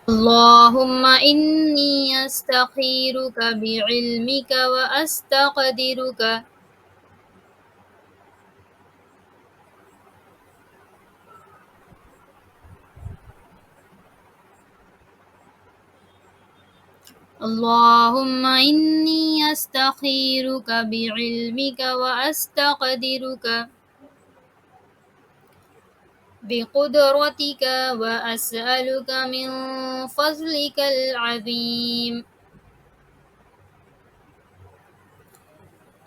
اللهم إني أستخيرك بعلمك وأستقدرك. اللهم إني أستخيرك بعلمك وأستقدرك بقدرتك وأسألك من فضلك العظيم.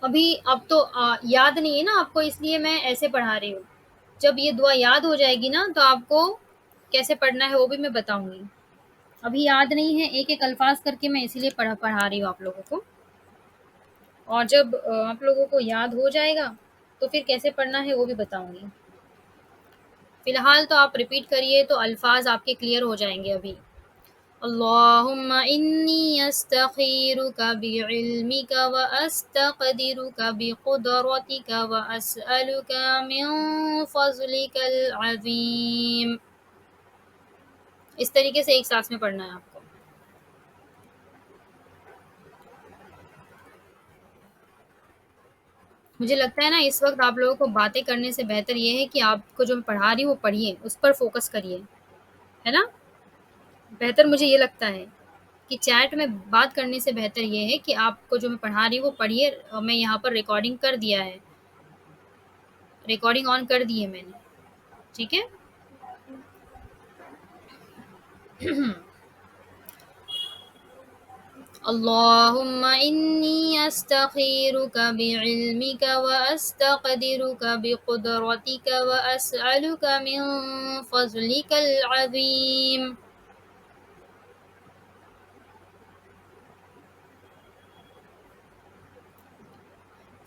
ابھی اب تو یاد نہیں ہے نا آپ کو، اس لیے میں ایسے پڑھا رہی ہوں. جب یہ دعا یاد ہو جائے گی نا تو آپ کو کیسے پڑھنا ہے وہ بھی میں بتاؤں گی. ابھی یاد نہیں ہے، ایک ایک الفاظ کر کے میں اسی لیے پڑھا رہی ہوں آپ لوگوں کو. اور جب آپ لوگوں کو یاد ہو جائے گا تو پھر کیسے پڑھنا ہے وہ بھی بتاؤں گی. فی الحال تو آپ ریپیٹ کریے تو الفاظ آپ کے کلیئر ہو جائیں گے ابھی. اللهم إني أستخيرك بعلمك وأستقدرك بقدرتك وأسألك من فضلك العظيم. اس طریقے سے ایک سانس میں پڑھنا ہے آپ کو. مجھے لگتا ہے نا اس وقت آپ لوگوں کو باتیں کرنے سے بہتر یہ ہے کہ آپ کو جو میں پڑھا رہی ہوں وہ پڑھیے، اس پر فوکس کریے، ہے نا. بہتر مجھے یہ لگتا ہے کہ چیٹ میں بات کرنے سے بہتر یہ ہے کہ آپ کو جو میں پڑھا رہی ہوں وہ پڑھیے. میں یہاں پر ریکارڈنگ کر دیا ہے، ریکارڈنگ آن کر دی ہے میں نے. ٹھیک ہے. اللهم إني أستخيرك بعلمك وأستقدرك بقدرتك وأسألك من فضلك العظيم.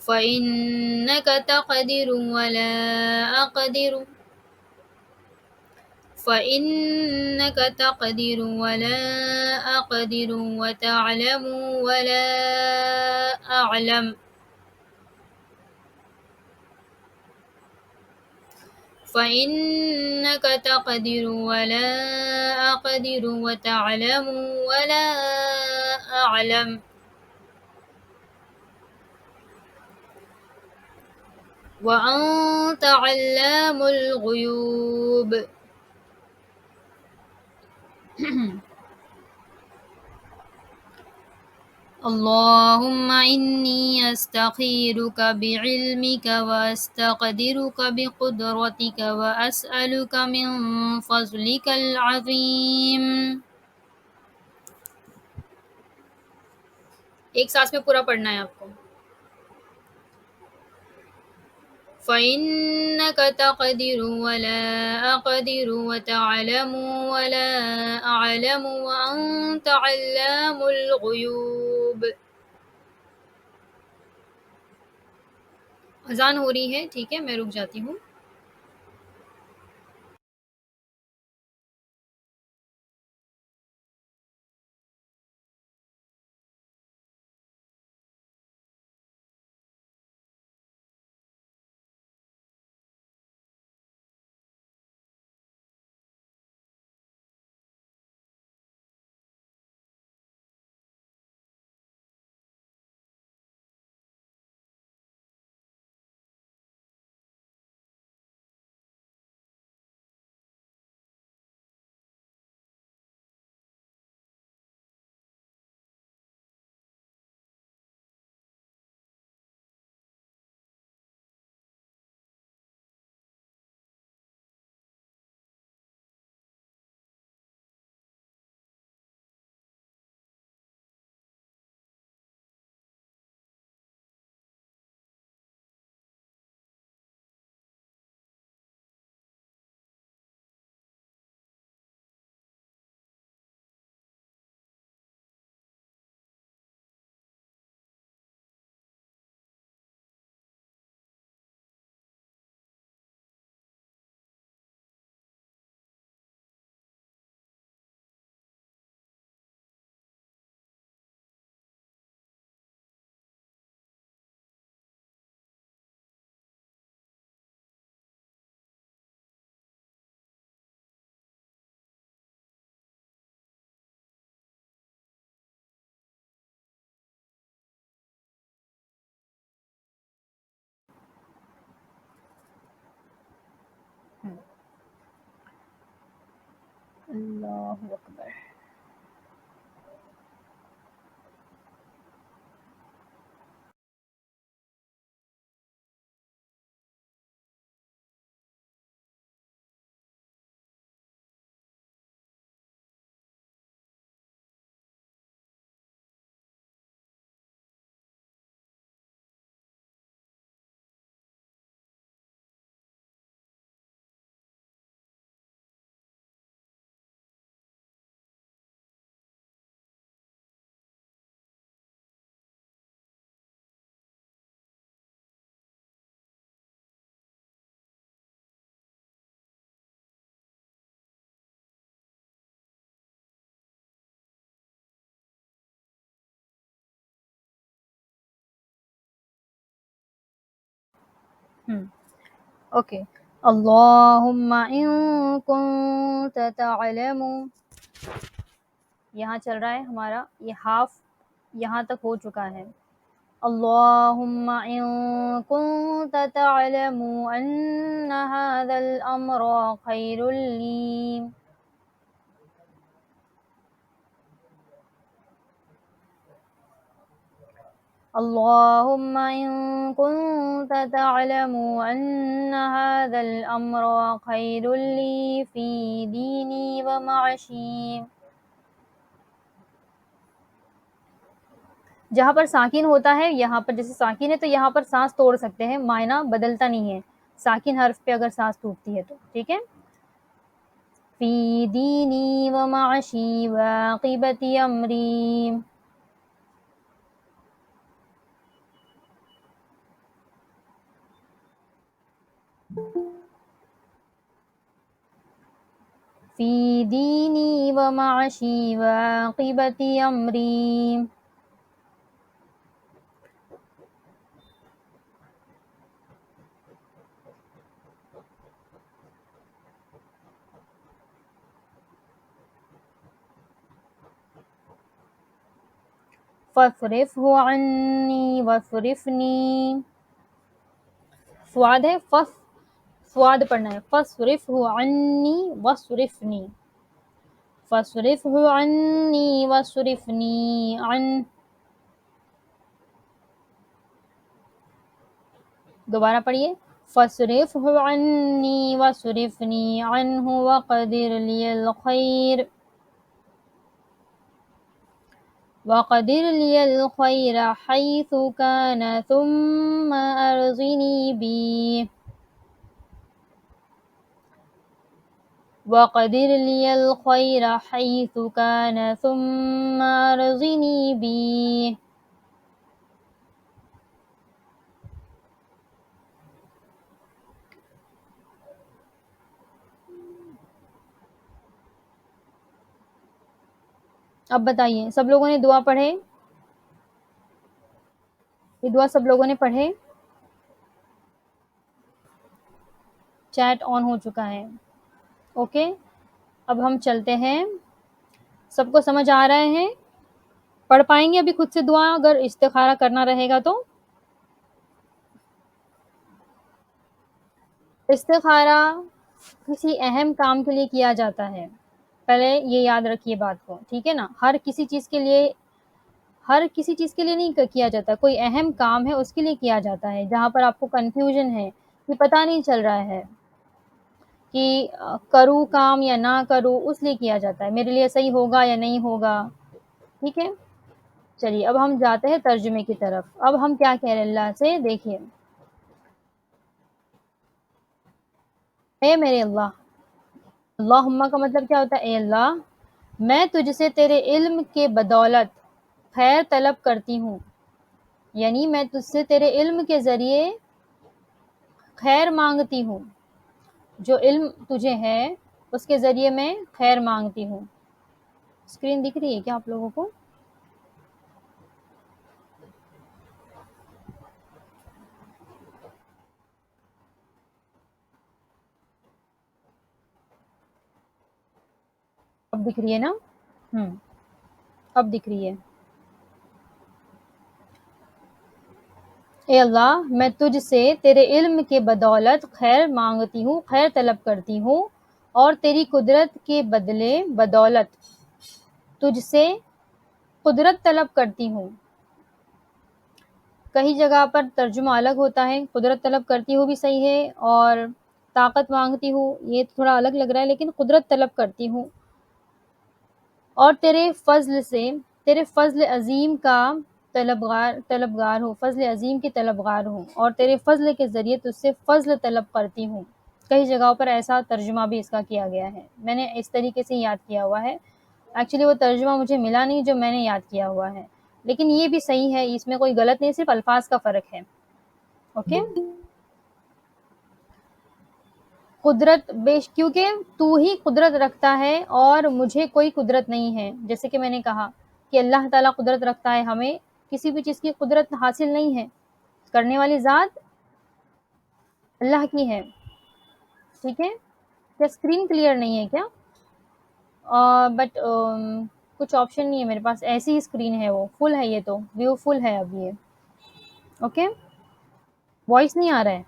فإنك تقدر ولا أقدر فإنك تقدر ولا أقدر وتعلم ولا أعلم. فإنك تقدر ولا أقدر وتعلم ولا أعلم. وأنت علام الغيوب. اللهم إني أستخيرك بعلمك وأستقدرك بقدرتك وأسألك من فضلك العظيم. ایک سانس میں پورا پڑھنا ہے آپ کو. فإنك تقدر ولا أقدر وتعلم ولا أعلم وأنت علام الغيوب. اذان ہو رہی ہے، ٹھیک ہے میں رک جاتی ہوں. اللہ اکبر. اوکے. اللہم ان کنت تعلم، یہاں چل رہا ہے ہمارا یہ ہاف، یہاں تک ہو چکا ہے. اللہم ان کنت تعلم ان هذا الامر خیر لی. اللہم ان کنت تعلم ان هذا الامر خیر لی فی دینی و معاشی. جہاں پر ساکن ہوتا ہے، یہاں پر جیسے ساکن ہے تو یہاں پر سانس توڑ سکتے ہیں، معنی بدلتا نہیں ہے ساکن حرف پہ اگر سانس ٹوٹتی ہے تو. ٹھیک ہے. فی دینی و معاشی و عاقبت امری. فی دینی و معاشی و عاقبت امری. فاصرفہ عنی واصرفنی. فواد ہے فواد پڑھنا ہے. فاصرفہ عنی واصرفنی. فاصرفہ عنی واصرفنی عن. دوبارہ پڑھیے. فاصرفہ عنی واصرفنی عنہ وقدر لی الخیر. وقدر لی الخیر حیث کان ثم ارضنی بی. وقدر لی الخیر حیث کان ثم ارضنی بی. اب بتائیے سب لوگوں نے دعا پڑھے؟ یہ دعا سب لوگوں نے پڑھے؟ چیٹ آن ہو چکا ہے. اوکے. اب ہم چلتے ہیں. سب کو سمجھ آ رہے ہیں؟ پڑھ پائیں گے ابھی خود سے دعا اگر استخارہ کرنا رہے گا تو؟ استخارہ کسی اہم کام کے لیے کیا جاتا ہے، پہلے یہ یاد رکھیے بات کو. ٹھیک ہے نا. ہر کسی چیز کے لیے نہیں کیا جاتا. کوئی اہم کام ہے اس کے لیے کیا جاتا ہے، جہاں پر آپ کو کنفیوژن ہے کہ پتہ نہیں چل رہا ہے کہ کروں کام یا نہ کروں، اس لیے کیا جاتا ہے. میرے لیے صحیح ہوگا یا نہیں ہوگا. ٹھیک ہے. چلیے اب ہم جاتے ہیں ترجمے کی طرف. اب ہم کیا کہہ رہے ہیں اللہ سے، دیکھیے. اے میرے اللہ. اللہم کا مطلب کیا ہوتا ہے؟ اے اللہ، میں تجھ سے تیرے علم کے بدولت خیر طلب کرتی ہوں. یعنی میں تجھ سے تیرے علم کے ذریعے خیر مانگتی ہوں. جو علم تجھے ہے اس کے ذریعے میں خیر مانگتی ہوں. اسکرین دکھ رہی ہے کیا آپ لوگوں کو؟ اب دکھ رہی ہے نا؟ اب دکھ رہی ہے. اے اللہ، میں تجھ سے تیرے علم کے بدولت خیر مانگتی ہوں، خیر طلب کرتی ہوں، اور تیری قدرت کے بدلے بدولت تجھ سے قدرت طلب کرتی ہوں. کئی جگہ پر ترجمہ الگ ہوتا ہے، قدرت طلب کرتی ہوں بھی صحیح ہے، اور طاقت مانگتی ہوں یہ تھوڑا الگ لگ رہا ہے، لیکن قدرت طلب کرتی ہوں. اور تیرے فضل عظیم کا طلبگار ہوں، فضل عظیم کی طلبگار ہوں، اور تیرے فضل کے ذریعے تجھ سے فضل طلب کرتی ہوں. کئی جگہوں پر ایسا ترجمہ بھی اس کا کیا گیا ہے، میں نے اس طریقے سے یاد کیا ہوا ہے. ایکچولی وہ ترجمہ مجھے ملا نہیں جو میں نے یاد کیا ہوا ہے، لیکن یہ بھی صحیح ہے، اس میں کوئی غلط نہیں، صرف الفاظ کا فرق ہے. اوکے. قدرت کیونکہ تو ہی قدرت رکھتا ہے اور مجھے کوئی قدرت نہیں ہے. جیسے کہ میں نے کہا کہ اللہ تعالیٰ قدرت رکھتا ہے، ہمیں کسی بھی چیز کی قدرت حاصل نہیں ہے، کرنے والی ذات اللہ کی ہے. ٹھیک ہے. کیا اسکرین کلیئر نہیں ہے کیا؟ بٹ کچھ آپشن نہیں ہے میرے پاس، ایسی ہی اسکرین ہے، وہ فل ہے، یہ تو ویو فل ہے اب یہ. اوکے. وائس نہیں آ رہا ہے.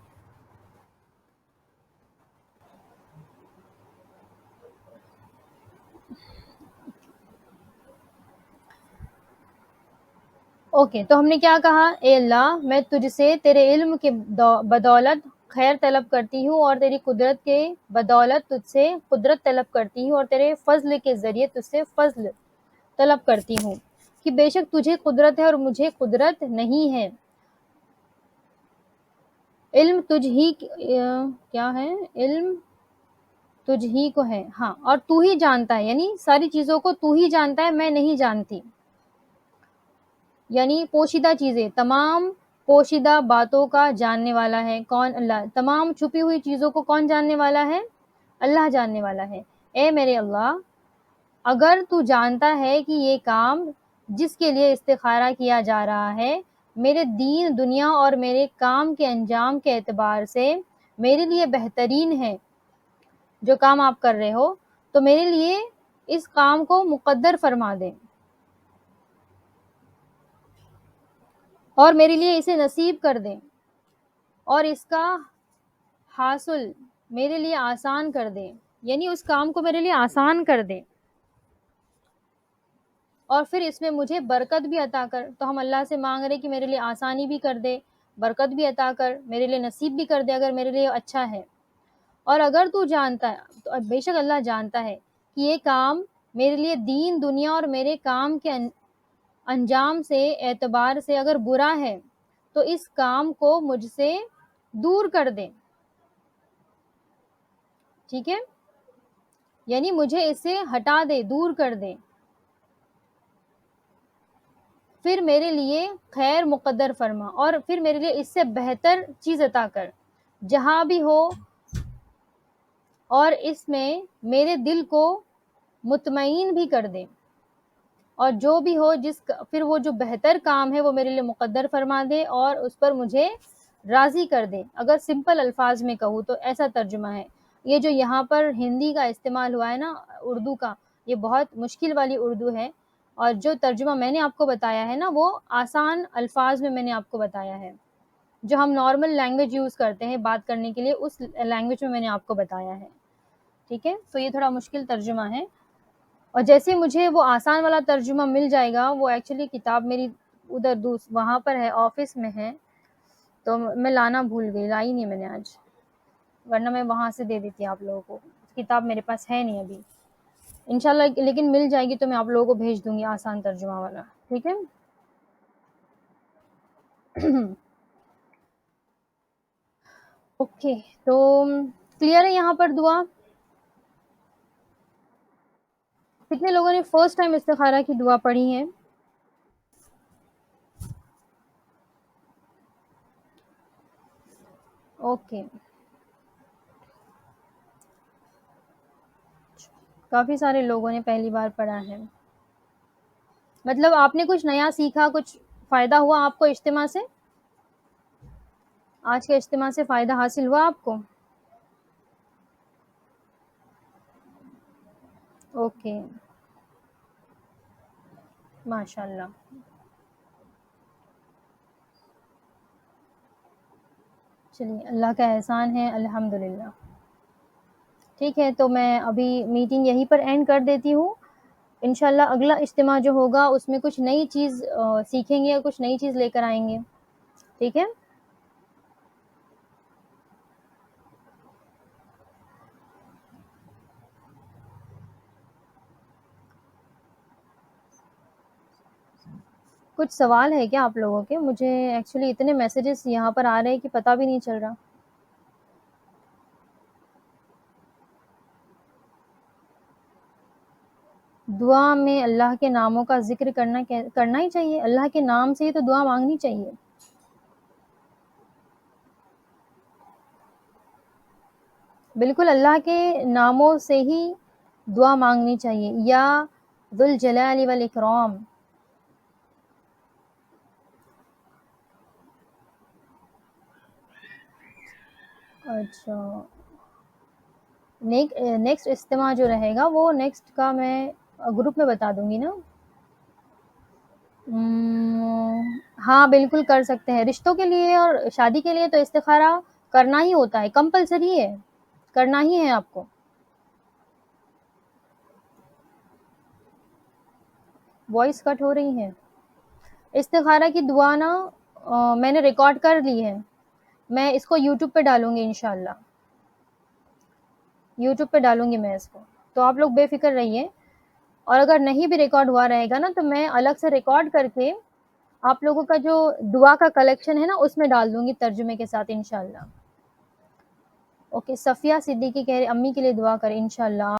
اوکے. تو ہم نے کیا کہا؟ اے اللہ، میں تجھ سے تیرے علم کے بدولت خیر طلب کرتی ہوں، اور تیری قدرت کے بدولت تجھ سے قدرت طلب کرتی ہوں، اور تیرے فضل کے ذریعے تجھ سے فضل طلب کرتی ہوں کہ بے شک تجھے قدرت ہے اور مجھے قدرت نہیں ہے. علم تجھ ہی کیا ہے؟ علم تجھ ہی کو ہے، ہاں، اور تو ہی جانتا ہے، یعنی ساری چیزوں کو تو ہی جانتا ہے، میں نہیں جانتی. یعنی پوشیدہ چیزیں، تمام پوشیدہ باتوں کا جاننے والا ہے کون؟ اللہ. تمام چھپی ہوئی چیزوں کو کون جاننے والا ہے؟ اللہ جاننے والا ہے. اے میرے اللہ، اگر تو جانتا ہے کہ یہ کام جس کے لیے استخارہ کیا جا رہا ہے میرے دین دنیا اور میرے کام کے انجام کے اعتبار سے میرے لیے بہترین ہے، جو کام آپ کر رہے ہو، تو میرے لیے اس کام کو مقدر فرما دیں، اور میرے لیے اسے نصیب کر دیں، اور اس کا حاصل میرے لیے آسان کر دیں، یعنی اس کام کو میرے لیے آسان کر دیں، اور پھر اس میں مجھے برکت بھی عطا کر. تو ہم اللہ سے مانگ رہے کہ میرے لیے آسانی بھی کر دے، برکت بھی عطا کر، میرے لیے نصیب بھی کر دے اگر میرے لیے اچھا ہے. اور اگر تو جانتا ہے، تو بے شک اللہ جانتا ہے کہ یہ کام میرے لیے دین دنیا اور میرے کام کے انجام سے اعتبار سے اگر برا ہے تو اس کام کو مجھ سے دور کر دیں. ٹھیک ہے. یعنی مجھے اسے ہٹا دے، دور کر دے، پھر میرے لیے خیر مقدر فرما، اور پھر میرے لیے اس سے بہتر چیز عطا کر جہاں بھی ہو، اور اس میں میرے دل کو مطمئن بھی کر دے، اور جو بھی ہو پھر وہ جو بہتر کام ہے وہ میرے لیے مقدر فرما دے اور اس پر مجھے راضی کر دے. اگر سمپل الفاظ میں کہوں تو ایسا ترجمہ ہے. یہ جو یہاں پر ہندی کا استعمال ہوا ہے نا، اردو کا، یہ بہت مشکل والی اردو ہے، اور جو ترجمہ میں نے آپ کو بتایا ہے نا وہ آسان الفاظ میں نے آپ کو بتایا ہے، جو ہم نارمل لینگویج یوز کرتے ہیں بات کرنے کے لیے، اس لینگویج میں نے آپ کو بتایا ہے. ٹھیک ہے. تو یہ تھوڑا مشکل ترجمہ ہے، اور جیسے مجھے وہ آسان والا ترجمہ مل جائے گا، وہ ایکچولی کتاب میری ادھر وہاں پر ہے، آفس میں ہے، تو میں لانا بھول گئی، لائی نہیں میں نے آج، ورنہ میں وہاں سے دے دیتی آپ لوگوں کو. کتاب میرے پاس ہے نہیں ابھی، انشاءاللہ لیکن مل جائے گی تو میں آپ لوگوں کو بھیج دوں گی آسان ترجمہ والا. ٹھیک ہے. اوکے. تو کلیئر ہے یہاں پر دعا؟ کتنے لوگوں نے فرسٹ ٹائم استخارہ کی دعا پڑھی ہے؟ اوکے. کافی سارے لوگوں نے پہلی بار پڑھا ہے. مطلب آپ نے کچھ نیا سیکھا، کچھ فائدہ ہوا آپ کو اجتماع سے؟ آج کے اجتماع سے فائدہ حاصل ہوا آپ کو؟ اوکے. ماشاء اللہ. چلیے، اللہ کا احسان ہے، الحمدللہ. ٹھیک ہے، تو میں ابھی میٹنگ یہیں پر اینڈ کر دیتی ہوں. انشاءاللہ اگلا اجتماع جو ہوگا اس میں کچھ نئی چیز سیکھیں گے، کچھ نئی چیز لے کر آئیں گے. ٹھیک ہے. کچھ سوال ہے کیا آپ لوگوں کے؟ مجھے ایکچولی اتنے میسیجز یہاں پر آ رہے ہیں کہ پتہ بھی نہیں چل رہا. دعا میں اللہ کے ناموں کا ذکر کرنا ہی چاہیے. اللہ کے نام سے ہی تو دعا مانگنی چاہیے. بالکل اللہ کے ناموں سے ہی دعا مانگنی چاہیے. یا ذوالجلال والاکرام. اچھا، نیکسٹ اجتماع جو رہے گا وہ نیکسٹ کا میں گروپ میں بتا دوں گی نا. ہاں بالکل کر سکتے ہیں. رشتوں کے لیے اور شادی کے لیے تو استخارہ کرنا ہی ہوتا ہے، کمپلسری ہے، کرنا ہی ہے آپ کو. وائس کٹ ہو رہی ہے. استخارہ کی دعا نا میں نے ریکارڈ کر لی ہے. میں اس کو یوٹیوب پہ ڈالوں گی انشاءاللہ. یوٹیوب پہ ڈالوں گی میں اس کو، تو آپ لوگ بے فکر رہیے. اور اگر نہیں بھی ریکارڈ ہوا رہے گا نا تو میں الگ سے ریکارڈ کر کے آپ لوگوں کا جو دعا کا کلیکشن ہے نا اس میں ڈال دوں گی ترجمے کے ساتھ انشاءاللہ. اوکے. صفیہ صدیقی کہہ رہے امی کے لیے دعا کریں انشاءاللہ.